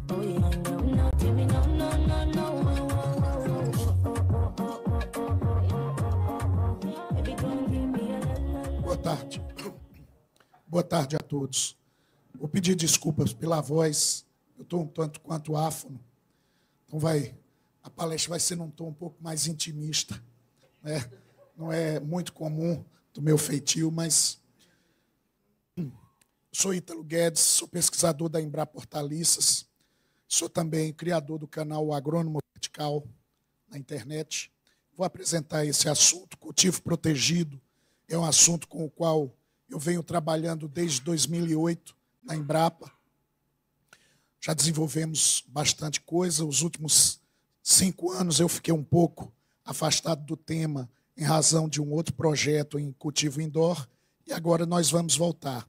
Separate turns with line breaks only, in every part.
Oh yeah, no, no, tell me no, no, no, no. Baby, come give me a la.
Boa tarde. Boa tarde a todos. Vou pedir desculpas pela voz. Eu estou um tanto quanto áfono. Então a palestra vai ser num tom um pouco mais intimista, né? Não é muito comum do meu feitio, mas sou Ítalo Guedes, sou pesquisador da Embrapa Hortaliças, sou também criador do canal Agrônomo Vertical na internet. Vou apresentar esse assunto. Cultivo protegido é um assunto com o qual eu venho trabalhando desde 2008 na Embrapa. Já desenvolvemos bastante coisa. Os últimos 5 anos eu fiquei um pouco afastado do tema em razão de um outro projeto em cultivo indoor, e agora nós vamos voltar.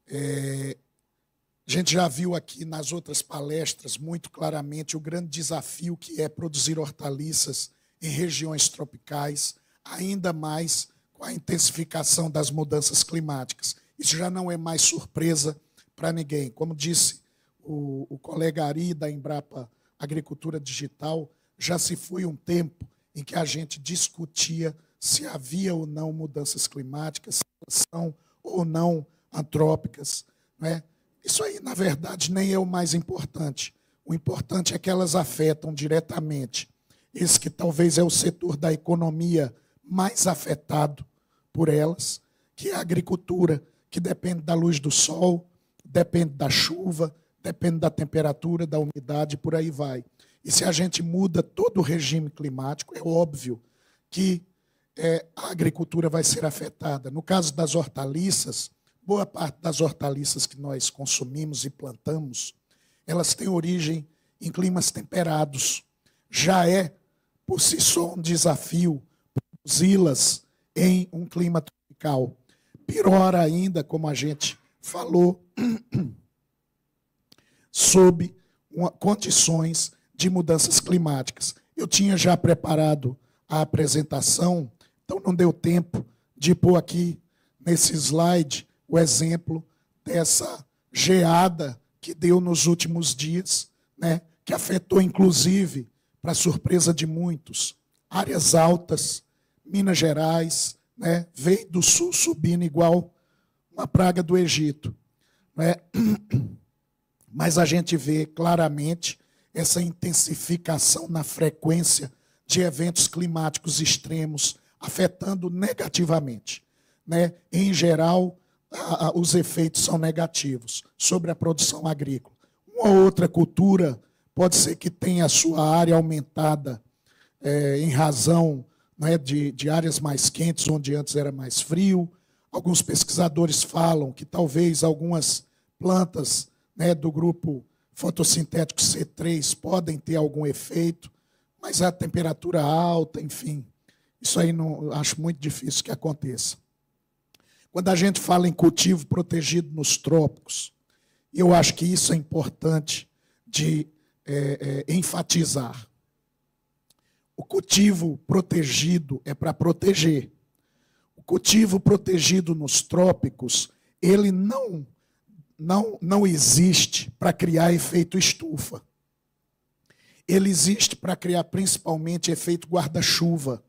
A gente já viu aqui nas outras palestras muito claramente o grande desafio que é produzir hortaliças em regiões tropicais, ainda mais com a intensificação das mudanças climáticas. Isso já não é mais surpresa para ninguém. Como disse o colega Ari, da Embrapa Agricultura Digital, já se foi um tempo em que a gente discutia se havia ou não mudanças climáticas, se elas são ou não antrópicas, né? Isso aí, na verdade, nem é o mais importante. O importante é que elas afetam diretamente esse que talvez é o setor da economia mais afetado por elas, que é a agricultura, que depende da luz do sol, depende da chuva, depende da temperatura, da umidade, por aí vai. E se a gente muda todo o regime climático, é óbvio que a agricultura vai ser afetada. No caso das hortaliças, boa parte das hortaliças que nós consumimos e plantamos, elas têm origem em climas temperados. Já é, por si só, um desafio produzi-las em um clima tropical. Pior ainda, como a gente falou, sob condições de mudanças climáticas. Eu tinha já preparado a apresentação, então não deu tempo de pôr aqui nesse slide o exemplo dessa geada que deu nos últimos dias, né, que afetou, inclusive, para surpresa de muitos, áreas altas, Minas Gerais, né, veio do sul subindo igual uma praga do Egito, né? Mas a gente vê claramente essa intensificação na frequência de eventos climáticos extremos, afetando negativamente, né? Em geral, os efeitos são negativos sobre a produção agrícola. Uma outra cultura pode ser que tenha a sua área aumentada em razão, né, de áreas mais quentes, onde antes era mais frio. Alguns pesquisadores falam que talvez algumas plantas, né, do grupo fotossintético C3 podem ter algum efeito, mas a temperatura alta, enfim, isso aí não acho muito difícil que aconteça. Quando a gente fala em cultivo protegido nos trópicos, eu acho que isso é importante de enfatizar. O cultivo protegido é para proteger. O cultivo protegido nos trópicos, ele não existe para criar efeito estufa. Ele existe para criar principalmente efeito guarda-chuva,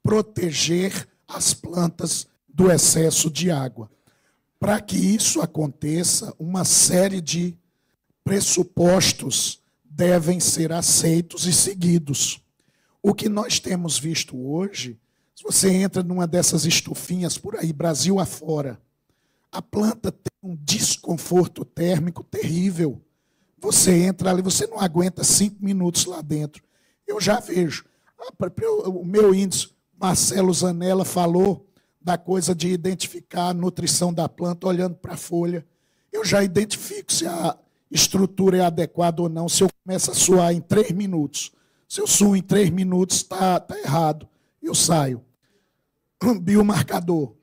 proteger as plantas do excesso de água. Para que isso aconteça, uma série de pressupostos devem ser aceitos e seguidos. O que nós temos visto hoje, se você entra numa dessas estufinhas por aí, Brasil afora, a planta tem um desconforto térmico terrível. Você entra ali, você não aguenta 5 minutos lá dentro. Eu já vejo. O meu índice, Marcelo Zanella, falou da coisa de identificar a nutrição da planta olhando para a folha. Eu já identifico se a estrutura é adequada ou não, se eu começo a suar em 3 minutos. Se eu suo em 3 minutos, está errado. Eu saio. Biomarcador.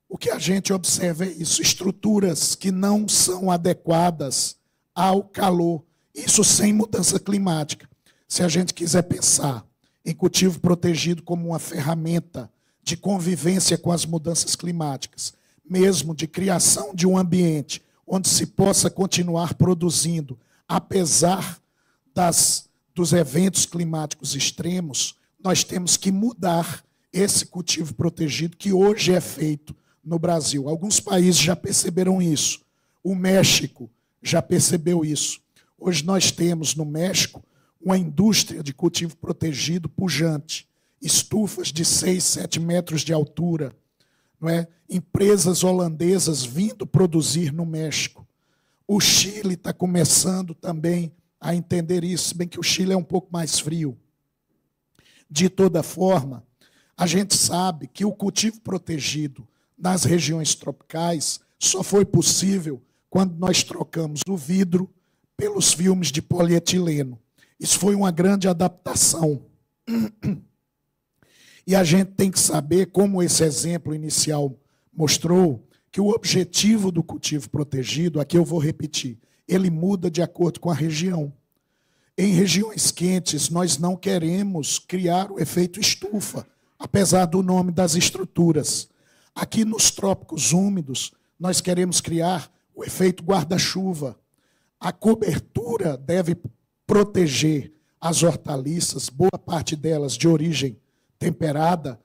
O que a gente observa é isso, estruturas que não são adequadas ao calor. Isso sem mudança climática. Se a gente quiser pensar em cultivo protegido como uma ferramenta de convivência com as mudanças climáticas, mesmo de criação de um ambiente onde se possa continuar produzindo, apesar dos eventos climáticos extremos, nós temos que mudar esse cultivo protegido que hoje é feito no Brasil. Alguns países já perceberam isso. O México já percebeu isso. Hoje nós temos no México uma indústria de cultivo protegido pujante, estufas de 6, 7 metros de altura, não é? Empresas holandesas vindo produzir no México. O Chile está começando também a entender isso, se bem que o Chile é um pouco mais frio. De toda forma, a gente sabe que o cultivo protegido nas regiões tropicais só foi possível quando nós trocamos o vidro pelos filmes de polietileno. Isso foi uma grande adaptação. E a gente tem que saber, como esse exemplo inicial mostrou, que o objetivo do cultivo protegido, aqui eu vou repetir, ele muda de acordo com a região. Em regiões quentes, nós não queremos criar o efeito estufa, apesar do nome das estruturas. Aqui nos trópicos úmidos, nós queremos criar o efeito guarda-chuva. A cobertura deve proteger as hortaliças, boa parte delas de origem temperada,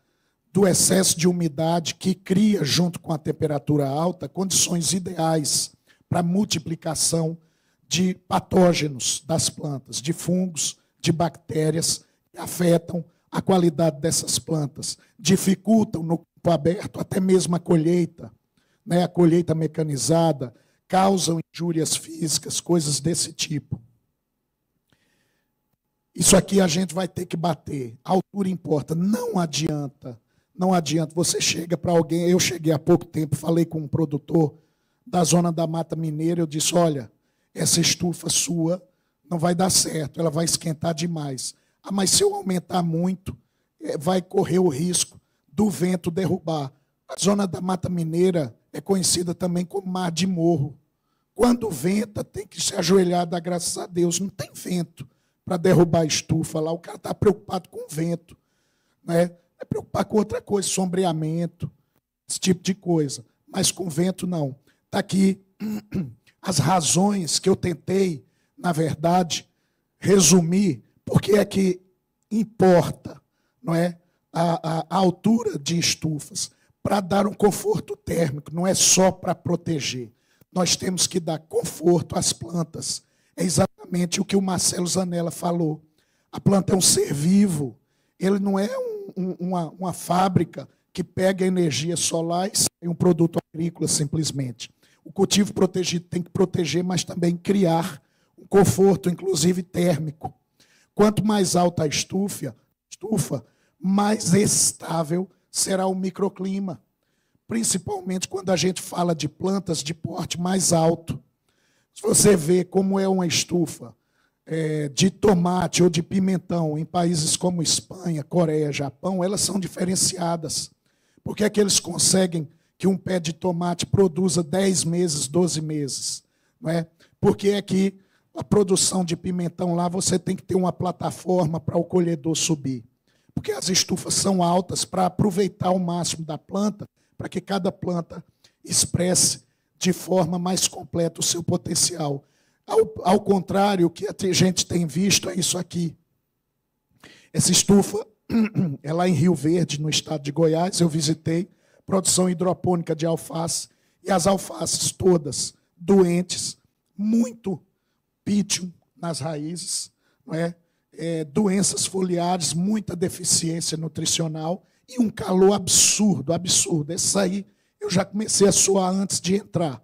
do excesso de umidade que cria, junto com a temperatura alta, condições ideais para a multiplicação de patógenos das plantas, de fungos, de bactérias que afetam a qualidade dessas plantas, dificultam no campo aberto até mesmo a colheita, né, a colheita mecanizada, causam injúrias físicas, coisas desse tipo. Isso aqui a gente vai ter que bater. A altura importa. Não adianta. Não adianta. Você chega para alguém. Eu cheguei há pouco tempo, falei com um produtor da zona da Mata Mineira. Eu disse: olha, essa estufa sua não vai dar certo. Ela vai esquentar demais. Ah, mas se eu aumentar muito, vai correr o risco do vento derrubar. A zona da Mata Mineira é conhecida também como mar de morro. Quando venta, tem que se ajoelhar, dar graças a Deus. Não tem vento para derrubar a estufa lá. O cara está preocupado com o vento, né? É preocupar com outra coisa, sombreamento, esse tipo de coisa. Mas com vento, não. Está aqui as razões que eu tentei, na verdade, resumir, porque é que importa, não é, a altura de estufas, para dar um conforto térmico, não é só para proteger. Nós temos que dar conforto às plantas. É exatamente o que o Marcelo Zanella falou. A planta é um ser vivo. Ele não é uma fábrica que pega energia solar e sai um produto agrícola simplesmente. O cultivo protegido tem que proteger, mas também criar um conforto, inclusive térmico. Quanto mais alta a estufa, mais estável será o microclima, principalmente quando a gente fala de plantas de porte mais alto. Se você vê como é uma estufa de tomate ou de pimentão em países como Espanha, Coreia, Japão, elas são diferenciadas. Porque é que eles conseguem que um pé de tomate produza 10 meses, 12 meses? Não é? Porque é que a produção de pimentão lá você tem que ter uma plataforma para o colhedor subir. Porque as estufas são altas para aproveitar o máximo da planta, para que cada planta expresse de forma mais completa o seu potencial. Ao contrário, o que a gente tem visto é isso aqui. Essa estufa é lá em Rio Verde, no estado de Goiás. Eu visitei produção hidropônica de alface, e as alfaces todas doentes, muito pítio nas raízes, não é? Doenças foliares, muita deficiência nutricional e um calor absurdo, absurdo. Esse aí eu já comecei a suar antes de entrar.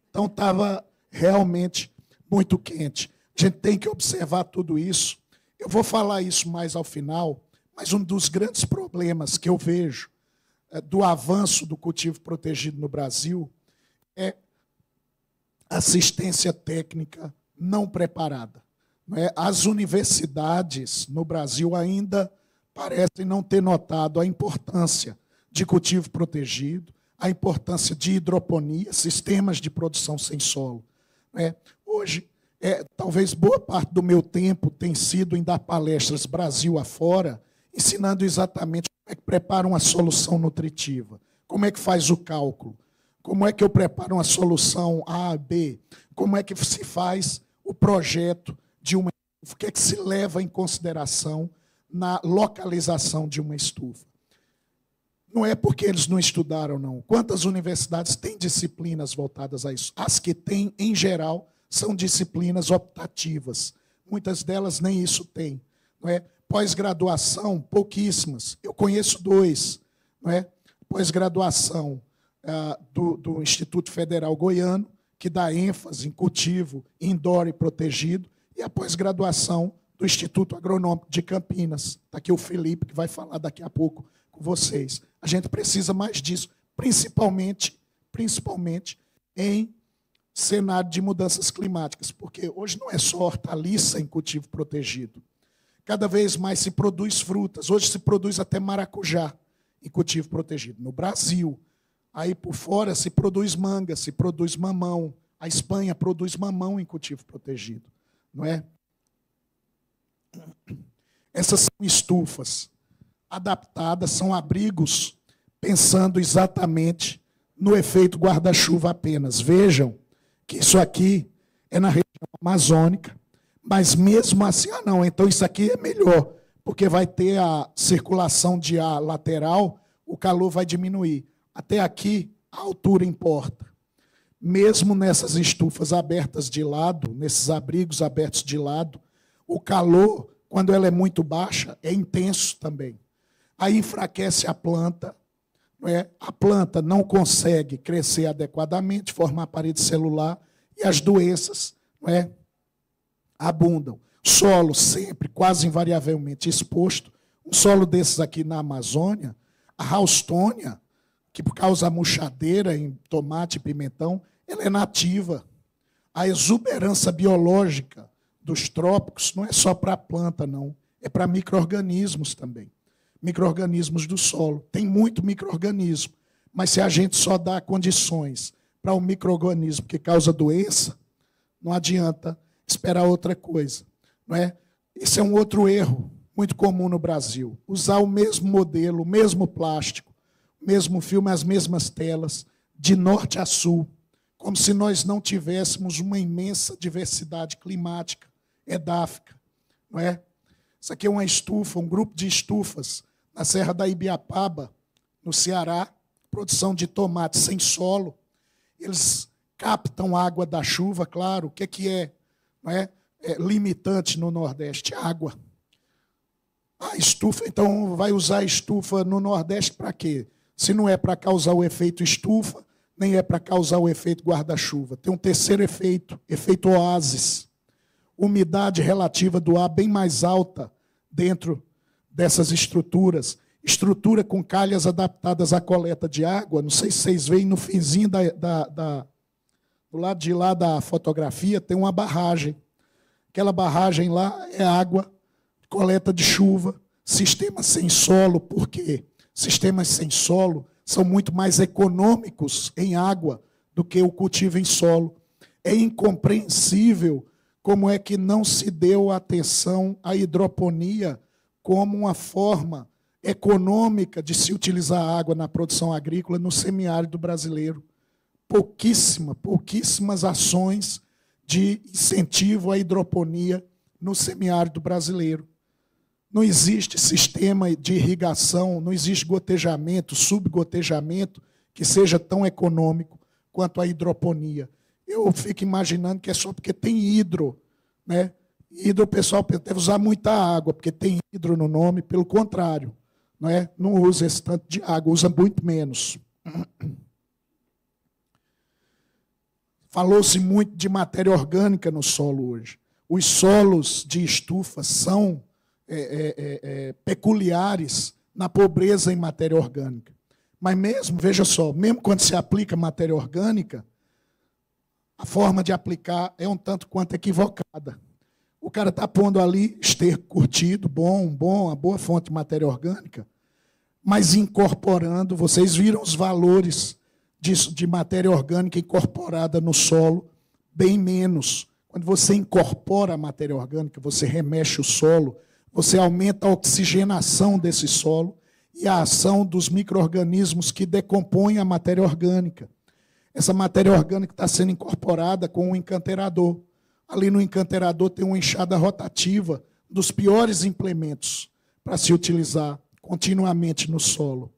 Então estava realmente muito quente. A gente tem que observar tudo isso. Eu vou falar isso mais ao final, mas um dos grandes problemas que eu vejo do avanço do cultivo protegido no Brasil é assistência técnica não preparada. Não é? As universidades no Brasil ainda parecem não ter notado a importância de cultivo protegido, a importância de hidroponia, sistemas de produção sem solo. Não é? Hoje, talvez boa parte do meu tempo tem sido em dar palestras Brasil afora, ensinando exatamente como é que prepara uma solução nutritiva, como é que faz o cálculo, Como é que eu preparo uma solução A, B? Como é que se faz o projeto de uma estufa? O que é que se leva em consideração na localização de uma estufa? Não é porque eles não estudaram, não. Quantas universidades têm disciplinas voltadas a isso? As que têm, em geral, são disciplinas optativas. Muitas delas nem isso têm. Não é? Pós-graduação, pouquíssimas. Eu conheço 2. Não é? Pós-graduação do Instituto Federal Goiano, que dá ênfase em cultivo indoor e protegido, e a pós-graduação do Instituto Agronômico de Campinas. Está aqui o Felipe, que vai falar daqui a pouco com vocês. A gente precisa mais disso, principalmente em cenário de mudanças climáticas, porque hoje não é só hortaliça em cultivo protegido. Cada vez mais se produz frutas. Hoje se produz até maracujá em cultivo protegido. No Brasil, aí por fora se produz manga, se produz mamão. A Espanha produz mamão em cultivo protegido, não é? Essas são estufas adaptadas, são abrigos pensando exatamente no efeito guarda-chuva apenas. Vejam que isso aqui é na região amazônica, mas mesmo assim, não, então isso aqui é melhor, porque vai ter a circulação de ar lateral, o calor vai diminuir. Até aqui, a altura importa. Mesmo nessas estufas abertas de lado, nesses abrigos abertos de lado, o calor, quando ela é muito baixa, é intenso também. Aí enfraquece a planta, não é? A planta não consegue crescer adequadamente, formar parede celular, e as doenças, não é, abundam. Solo sempre, quase invariavelmente exposto. Um solo desses aqui na Amazônia, a Houstônia, que por causa da murchadeira em tomate e pimentão, ela é nativa. A exuberância biológica dos trópicos não é só para a planta, não. É para micro-organismos também. Micro-organismos do solo. Tem muito micro-organismo, mas se a gente só dá condições para um micro-organismo que causa doença, não adianta esperar outra coisa. Não é? Esse é um outro erro muito comum no Brasil. Usar o mesmo modelo, o mesmo plástico, o mesmo filme, as mesmas telas, de norte a sul, como se nós não tivéssemos uma imensa diversidade climática, edáfica. Não é? Isso aqui é uma estufa, um grupo de estufas na Serra da Ibiapaba, no Ceará, produção de tomate sem solo. Eles captam água da chuva, claro. O que é, não é? Limitante no Nordeste? Água. A estufa, então, vai usar a estufa no Nordeste para quê? Se não é para causar o efeito estufa, nem é para causar o efeito guarda-chuva. Tem um terceiro efeito, efeito oásis. Umidade relativa do ar bem mais alta dentro dessas estruturas. Estrutura com calhas adaptadas à coleta de água. Não sei se vocês veem no finzinho do lado de lá da fotografia, tem uma barragem. Aquela barragem lá é água, coleta de chuva, sistema sem solo. Por quê? Sistemas sem solo são muito mais econômicos em água do que o cultivo em solo. É incompreensível como é que não se deu atenção à hidroponia como uma forma econômica de se utilizar a água na produção agrícola no semiárido brasileiro. Pouquíssimas ações de incentivo à hidroponia no semiárido brasileiro. Não existe sistema de irrigação, não existe gotejamento, subgotejamento que seja tão econômico quanto a hidroponia. Eu fico imaginando que é só porque tem hidro, né? Hidro, o pessoal deve usar muita água, porque tem hidro no nome, pelo contrário, não é? Não usa esse tanto de água, usa muito menos. Falou-se muito de matéria orgânica no solo hoje. Os solos de estufa são peculiares na pobreza em matéria orgânica. Mas mesmo, veja só, mesmo quando se aplica matéria orgânica, a forma de aplicar é um tanto quanto equivocada. O cara está pondo ali esterco curtido, uma boa fonte de matéria orgânica, mas incorporando, vocês viram os valores de matéria orgânica incorporada no solo, bem menos. Quando você incorpora a matéria orgânica, você remexe o solo, você aumenta a oxigenação desse solo e a ação dos micro-organismos que decompõem a matéria orgânica. Essa matéria orgânica está sendo incorporada com um encanterador. Ali no encanterador tem uma enxada rotativa, dos piores implementos para se utilizar continuamente no solo.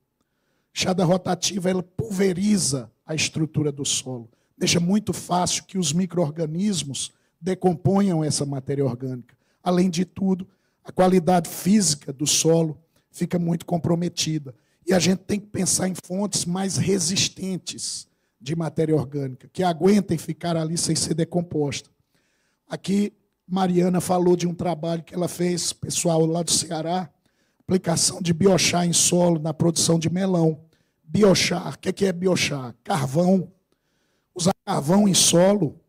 Enxada rotativa, ela pulveriza a estrutura do solo. Deixa muito fácil que os micro-organismos decomponham essa matéria orgânica. Além de tudo, a qualidade física do solo fica muito comprometida. E a gente tem que pensar em fontes mais resistentes de matéria orgânica, que aguentem ficar ali sem ser decomposta. Aqui, Mariana falou de um trabalho que ela fez, pessoal lá do Ceará, aplicação de biochar em solo na produção de melão. Biochar, o que é biochar? Carvão. Usar carvão em solo.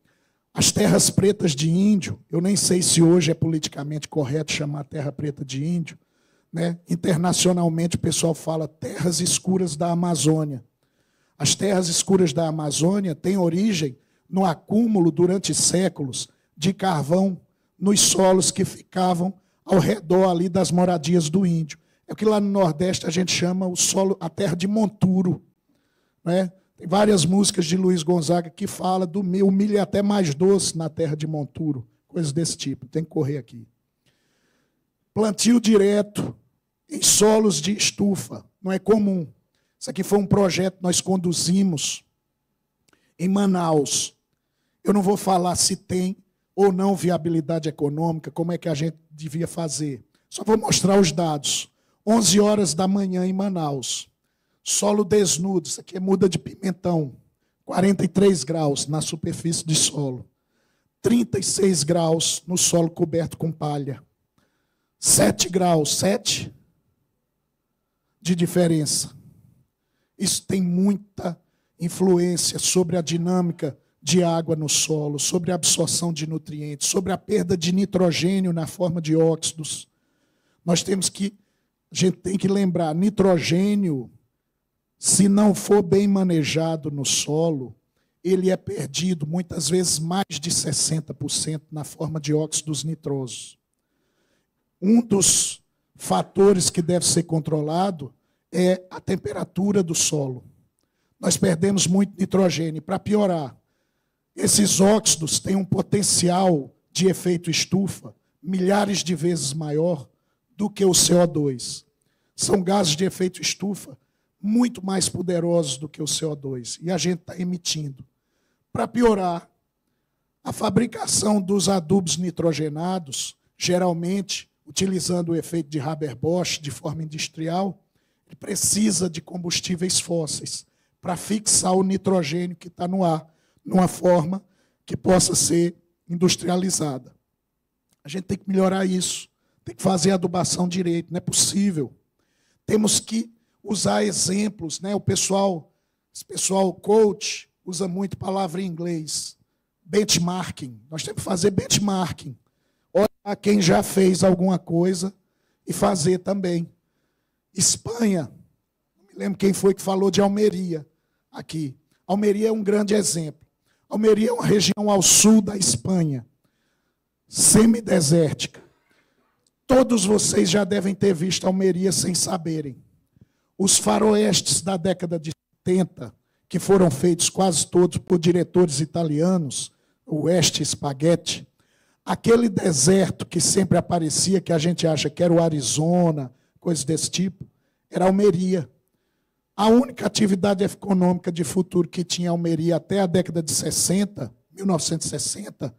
As terras pretas de índio, eu nem sei se hoje é politicamente correto chamar terra preta de índio, né? Internacionalmente o pessoal fala terras escuras da Amazônia. As terras escuras da Amazônia têm origem no acúmulo durante séculos de carvão nos solos que ficavam ao redor ali das moradias do índio. É o que lá no Nordeste a gente chama o solo, a terra de monturo, né? Tem várias músicas de Luiz Gonzaga que fala do o milho é até mais doce na terra de monturo, coisas desse tipo. Tem que correr aqui. Plantio direto em solos de estufa, não é comum. Isso aqui foi um projeto que nós conduzimos em Manaus. Eu não vou falar se tem ou não viabilidade econômica, como é que a gente devia fazer. Só vou mostrar os dados. 11 horas da manhã em Manaus. Solo desnudo, isso aqui é muda de pimentão. 43 graus na superfície de solo. 36 graus no solo coberto com palha. 7 graus, 7 de diferença. Isso tem muita influência sobre a dinâmica de água no solo, sobre a absorção de nutrientes, sobre a perda de nitrogênio na forma de óxidos. A gente tem que lembrar, nitrogênio, se não for bem manejado no solo, ele é perdido muitas vezes mais de 60% na forma de óxidos nitrosos. Um dos fatores que deve ser controlado é a temperatura do solo. Nós perdemos muito nitrogênio. Para piorar, esses óxidos têm um potencial de efeito estufa milhares de vezes maior do que o CO2. São gases de efeito estufa muito mais poderosos do que o CO2. E a gente está emitindo. Para piorar, a fabricação dos adubos nitrogenados, geralmente, utilizando o efeito de Haber-Bosch de forma industrial, ele precisa de combustíveis fósseis para fixar o nitrogênio que está no ar, numa forma que possa ser industrializada. A gente tem que melhorar isso, tem que fazer a adubação direito, não é possível. Temos que usar exemplos, né? Esse pessoal coach usa muito palavra em inglês, benchmarking. Nós temos que fazer benchmarking. Olhar quem já fez alguma coisa e fazer também. Espanha, não me lembro quem foi que falou de Almeria aqui. Almeria é um grande exemplo. Almeria é uma região ao sul da Espanha, semidesértica. Todos vocês já devem ter visto Almeria sem saberem. Os faroestes da década de 70, que foram feitos quase todos por diretores italianos, o West Spaghetti, aquele deserto que sempre aparecia, que a gente acha que era o Arizona, coisas desse tipo, era Almeria. A única atividade econômica de futuro que tinha Almeria até a década de 60, 1960,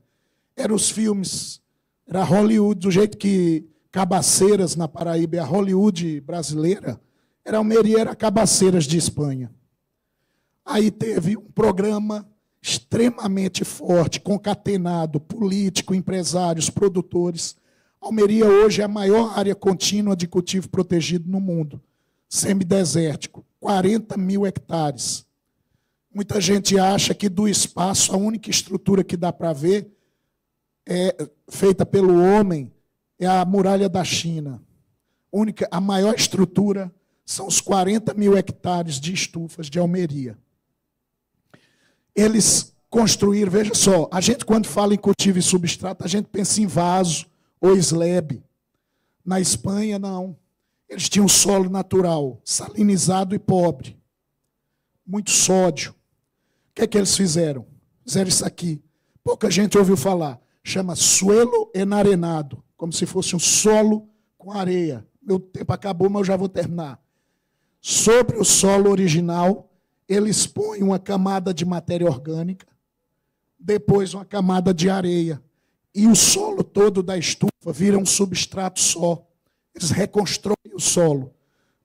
eram os filmes. Era Hollywood, do jeito que Cabaceiras, na Paraíba, é a Hollywood brasileira, era Almeria, era Cabaceiras de Espanha. Aí teve um programa extremamente forte, concatenado, político, empresários, produtores. Almeria hoje é a maior área contínua de cultivo protegido no mundo, semidesértico, 40 mil hectares. Muita gente acha que do espaço a única estrutura que dá para ver é feita pelo homem, é a muralha da China. A maior estrutura são os 40 mil hectares de estufas de Almeria. Eles construíram, veja só, a gente quando fala em cultivo e substrato, a gente pensa em vaso ou slab. Na Espanha, não. Eles tinham solo natural, salinizado e pobre. Muito sódio. O que é que eles fizeram? Fizeram isso aqui. Pouca gente ouviu falar. Chama suelo enarenado, como se fosse um solo com areia. Meu tempo acabou, mas eu já vou terminar. Sobre o solo original, eles põem uma camada de matéria orgânica, depois uma camada de areia. E o solo todo da estufa vira um substrato só. Eles reconstroem o solo.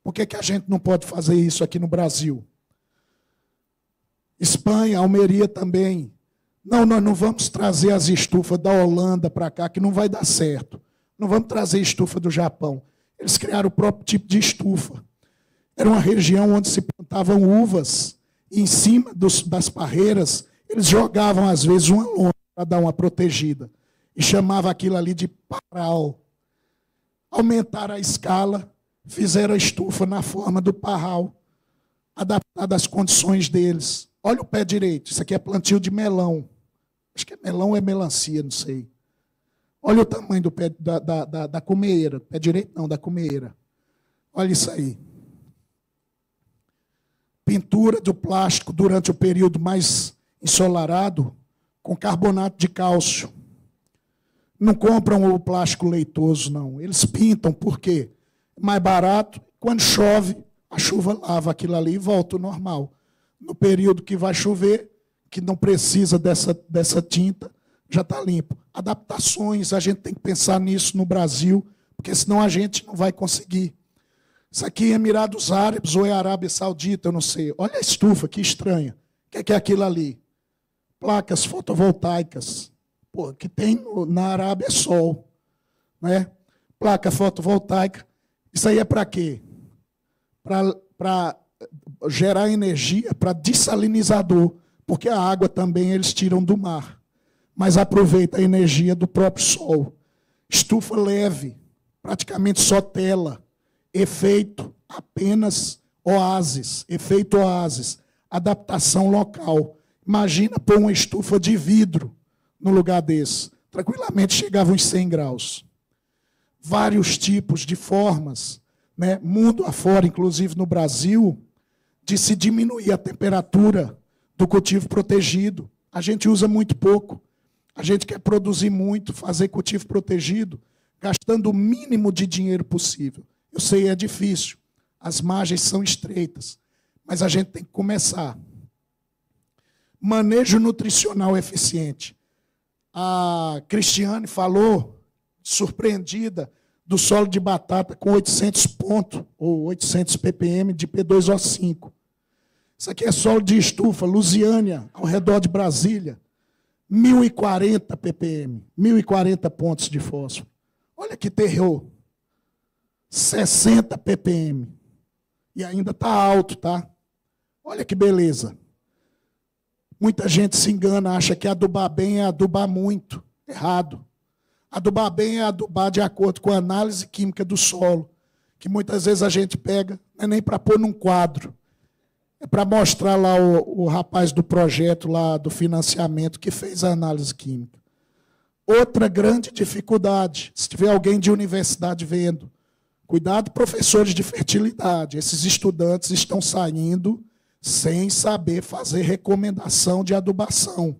Por que a gente não pode fazer isso aqui no Brasil? Espanha, Almeria também. Não, nós não vamos trazer as estufas da Holanda para cá, que não vai dar certo. Não vamos trazer estufa do Japão. Eles criaram o próprio tipo de estufa. Era uma região onde se plantavam uvas, e em cima das parreiras, eles jogavam, às vezes, uma lona para dar uma protegida. E chamava aquilo ali de parral. Aumentaram a escala, fizeram a estufa na forma do parral, adaptada às condições deles. Olha o pé direito, isso aqui é plantio de melão. Acho que é melão ou é melancia, não sei. Olha o tamanho do pé da cumeira. Pé direito não, da cumeira. Olha isso aí. Pintura do plástico durante o período mais ensolarado com carbonato de cálcio. Não compram o plástico leitoso, não. Eles pintam, por quê? É mais barato. Quando chove, a chuva lava aquilo ali e volta ao normal. No período que vai chover, que não precisa dessa tinta, já está limpo. Adaptações, a gente tem que pensar nisso no Brasil, porque senão a gente não vai conseguir. Isso aqui é Emirados Árabes ou é Arábia Saudita, eu não sei. Olha a estufa, que estranha. O que é aquilo ali? Placas fotovoltaicas. Pô, que tem na Arábia é sol. Né? Placa fotovoltaica. Isso aí é para quê? Para gerar energia para dessalinizador, porque a água também eles tiram do mar, mas aproveita a energia do próprio sol. Estufa leve, praticamente só tela, efeito apenas oásis, efeito oásis, adaptação local. Imagina pôr uma estufa de vidro no lugar desse, tranquilamente chegava uns 100 graus. Vários tipos de formas, né? Mundo afora, inclusive no Brasil, de se diminuir a temperatura do cultivo protegido. A gente usa muito pouco. A gente quer produzir muito, fazer cultivo protegido, gastando o mínimo de dinheiro possível. Eu sei, é difícil. As margens são estreitas. Mas a gente tem que começar. Manejo nutricional eficiente. A Cristiane falou, surpreendida, do solo de batata com 800 pontos, ou 800 ppm de P2O5. Isso aqui é solo de estufa, Lusiânia, ao redor de Brasília. 1040 ppm, 1040 pontos de fósforo. Olha que terror. 60 ppm. E ainda está alto, tá? Olha que beleza. Muita gente se engana, acha que adubar bem é adubar muito. Errado. Adubar bem é adubar de acordo com a análise química do solo, que muitas vezes a gente pega, não é nem para pôr num quadro, é para mostrar lá o rapaz do projeto, lá do financiamento, que fez a análise química. Outra grande dificuldade, se tiver alguém de universidade vendo, cuidado, professores de fertilidade, esses estudantes estão saindo sem saber fazer recomendação de adubação.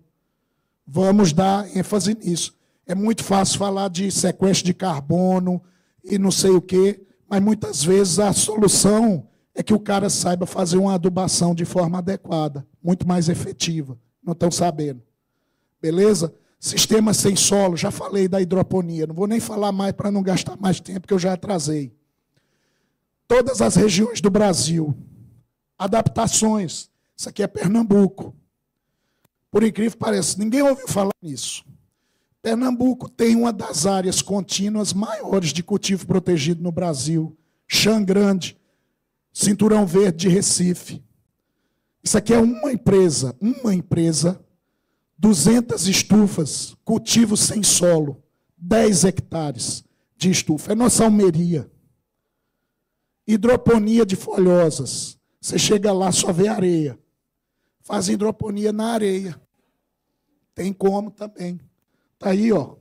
Vamos dar ênfase nisso. É muito fácil falar de sequestro de carbono e não sei o quê, mas muitas vezes a solução é que o cara saiba fazer uma adubação de forma adequada, muito mais efetiva. Não estão sabendo. Beleza? Sistema sem solo, já falei da hidroponia. Não vou nem falar mais para não gastar mais tempo, que eu já atrasei. Todas as regiões do Brasil. Adaptações. Isso aqui é Pernambuco. Por incrível que pareça, ninguém ouviu falar nisso. Pernambuco tem uma das áreas contínuas maiores de cultivo protegido no Brasil. Chã Grande, Cinturão Verde de Recife. Isso aqui é uma empresa, 200 estufas, cultivo sem solo, 10 hectares de estufa. É nossa Almeria. Hidroponia de folhosas. Você chega lá, só vê areia. Faz hidroponia na areia. Tem como também. Está aí, ó.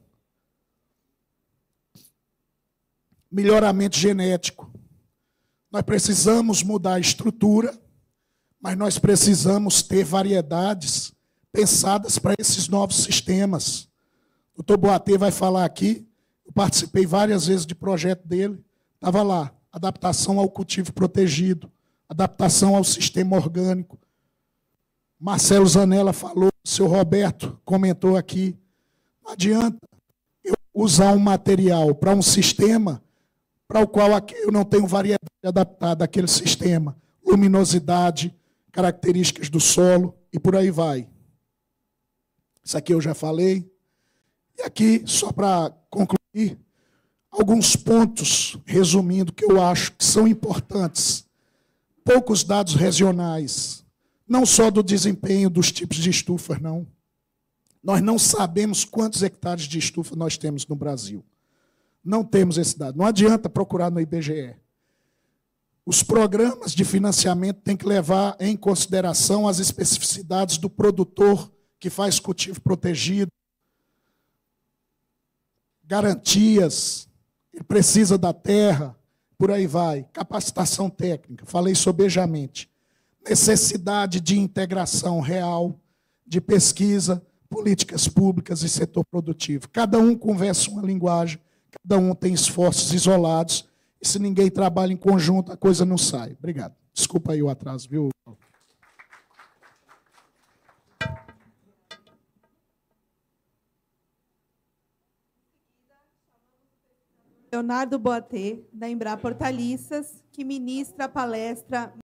Melhoramento genético. Nós precisamos mudar a estrutura, mas nós precisamos ter variedades pensadas para esses novos sistemas. O doutor Boatê vai falar aqui, eu participei várias vezes de projeto dele, estava lá, adaptação ao cultivo protegido, adaptação ao sistema orgânico. Marcelo Zanella falou, o senhor Roberto comentou aqui, não adianta eu usar um material para um sistema para o qual eu não tenho variedade adaptada àquele sistema, luminosidade, características do solo e por aí vai. Isso aqui eu já falei. E aqui, só para concluir, alguns pontos, resumindo, que eu acho que são importantes. Poucos dados regionais, não só do desempenho dos tipos de estufas, não. Nós não sabemos quantos hectares de estufa nós temos no Brasil. Não temos esse dado. Não adianta procurar no IBGE. Os programas de financiamento têm que levar em consideração as especificidades do produtor que faz cultivo protegido, garantias, ele precisa da terra, por aí vai. Capacitação técnica, falei sobejamente. Necessidade de integração real, de pesquisa, políticas públicas e setor produtivo. Cada um conversa uma linguagem, cada um tem esforços isolados, e se ninguém trabalha em conjunto, a coisa não sai. Obrigado. Desculpa aí o atraso, viu?
Leonardo Boatê, da Embrapa Hortaliças, que ministra a palestra